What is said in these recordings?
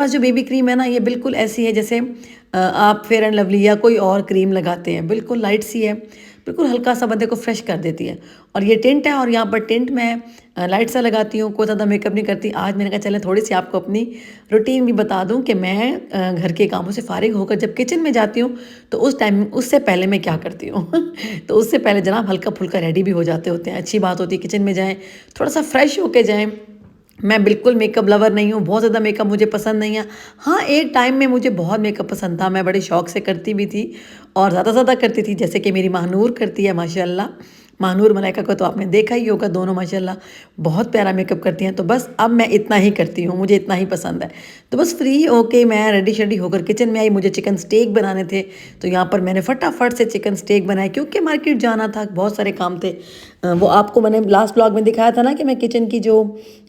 पास जो baby cream है ना, ये बिल्कुल ऐसी है जैसे आप फेयर एंड लवली या कोई और क्रीम लगाते हैं। बिल्कुल लाइट सी है, बिल्कुल हल्का सा बंदे को फ्रेश कर देती है। और ये टिंट है, और यहाँ पर टिंट मैं लाइट सा लगाती हूँ, कोई ज़्यादा मेकअप नहीं करती। आज मैंने कहा चलें थोड़ी सी आपको अपनी रूटीन भी बता दूँ कि मैं घर के कामों से फारिग होकर जब किचन में जाती हूँ तो उस टाइम उससे पहले मैं क्या करती हूँ। तो उससे पहले जनाब हल्का फुल्का रेडी भी हो जाते होते हैं। अच्छी बात होती है किचन में जाएँ, थोड़ा सा फ्रेश होके जाएँ। मैं बिल्कुल मेकअप लवर नहीं हूँ, बहुत ज़्यादा मेकअप मुझे पसंद नहीं है। हाँ, एक टाइम में मुझे बहुत मेकअप पसंद था, मैं बड़े शौक से करती भी थी और ज़्यादा ज़्यादा करती थी, जैसे कि मेरी महानूर करती है माशाल्लाह। महानूर मलाइका को तो आपने देखा ही होगा, दोनों माशाल्लाह बहुत प्यारा मेकअप करती हैं। तो बस अब मैं इतना ही करती हूँ, मुझे इतना ही पसंद है। तो बस फ्री होके मैं रेडी शेडी होकर किचन में आई, मुझे चिकन स्टेक बनाने थे। तो यहाँ पर मैंने फटाफट से चिकन स्टेक बनाए, क्योंकि मार्केट जाना था, बहुत सारे काम थे। वो आपको मैंने लास्ट ब्लॉग में दिखाया था ना कि मैं किचन की जो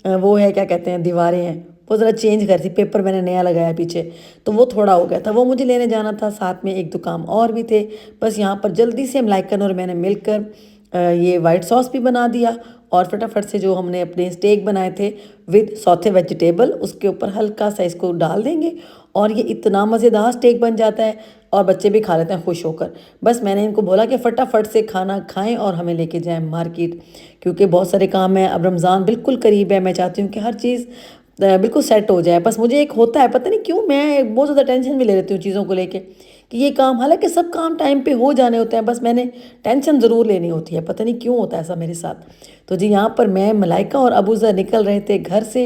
वो है, क्या कहते हैं, दीवारें हैं, वो ज़रा चेंज कर थी, पेपर मैंने नया लगाया पीछे, तो वो थोड़ा हो गया था, वो मुझे लेने जाना था। साथ में एक दो काम और भी थे। बस यहाँ पर जल्दी से मलाइका और मैंने मिलकर ये वाइट सॉस भी बना दिया, और फटाफट से जो हमने अपने स्टेक बनाए थे विद सौथे वेजिटेबल, उसके ऊपर हल्का सा इसको डाल देंगे, और ये इतना मज़ेदार स्टेक बन जाता है, और बच्चे भी खा लेते हैं खुश होकर। बस मैंने इनको बोला कि फटाफट से खाना खाएं और हमें लेके जाएं मार्केट, क्योंकि बहुत सारे काम हैं। अब रमज़ान बिल्कुल करीब है, मैं चाहती हूँ कि हर चीज़ बिल्कुल सेट हो जाए। बस मुझे एक होता है, पता नहीं क्यों मैं बहुत ज़्यादा टेंशन भी ले लेती हूँ चीज़ों को लेके, कि ये काम, हालांकि सब काम टाइम पे हो जाने होते हैं, बस मैंने टेंशन ज़रूर लेनी होती है, पता नहीं क्यों होता है ऐसा मेरे साथ। तो जी यहाँ पर मैं, मलाइका और अबूज़र निकल रहे थे घर से,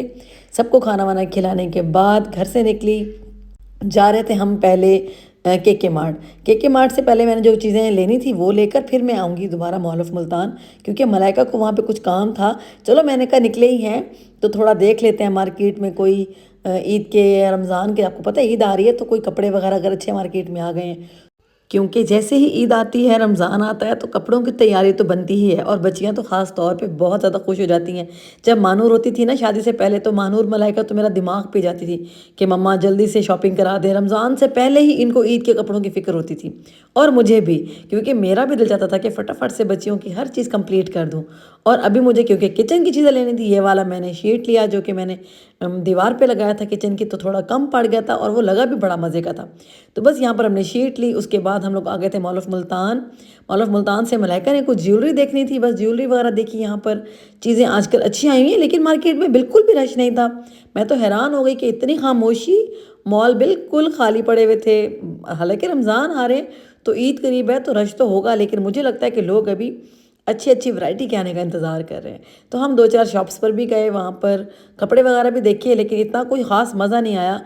सबको खाना वाना खिलाने के बाद घर से निकली। जा रहे थे हम पहले के मार्ट। के मार्ट से पहले मैंने जो चीज़ें लेनी थी वो लेकर फिर मैं आऊँगी दोबारा मॉल ऑफ मुल्तान, क्योंकि मलाइका को वहाँ पे कुछ काम था। चलो मैंने कहा निकले ही हैं तो थोड़ा देख लेते हैं मार्केट में कोई ईद के या रमज़ान के, आपको पता है ईद आ रही है, तो कोई कपड़े वगैरह अगर अच्छे मार्केट में आ गए हैं, क्योंकि जैसे ही ईद आती है, रमज़ान आता है, तो कपड़ों की तैयारी तो बनती ही है। और बच्चियां तो ख़ास तौर पे बहुत ज़्यादा खुश हो जाती हैं। जब मानूर होती थी ना शादी से पहले, तो मानूर मलाइका तो मेरा दिमाग पे जाती थी कि मम्मा जल्दी से शॉपिंग करा दे। रमज़ान से पहले ही इनको ईद के कपड़ों की फ़िक्र होती थी, और मुझे भी, क्योंकि मेरा भी दिल चाहता था कि फटाफट से बच्चियों की हर चीज़ कंप्लीट कर दूँ। और अभी मुझे क्योंकि किचन की चीज़ें लेनी थी, ये वाला मैंने शीट लिया जो कि मैंने दीवार पे लगाया था किचन की, तो थोड़ा कम पड़ गया था और वो लगा भी बड़ा मज़े का था। तो बस यहाँ पर हमने शीट ली, उसके बाद हम लोग आ गए थे mall of Multan. Mall of Multan से मलाइका ने कुछ ज्वेलरी देखनी थी, बस ज्वेलरी वगैरह देखी। यहाँ पर चीज़ें आजकल अच्छी आई हुई हैं, लेकिन मार्केट में बिल्कुल भी रश नहीं था। मैं तो हैरान हो गई कि इतनी खामोशी, मॉल बिल्कुल खाली पड़े हुए थे। हालांकि रमज़ान आ रहे हैं तो ईद करीब है, तो रश तो होगा, लेकिन मुझे लगता है कि लोग अभी अच्छी अच्छी वैरायटी के आने का इंतज़ार कर रहे हैं। तो हम दो चार शॉप्स पर भी गए, वहाँ पर कपड़े वगैरह भी देखे, लेकिन इतना कोई ख़ास मज़ा नहीं आया।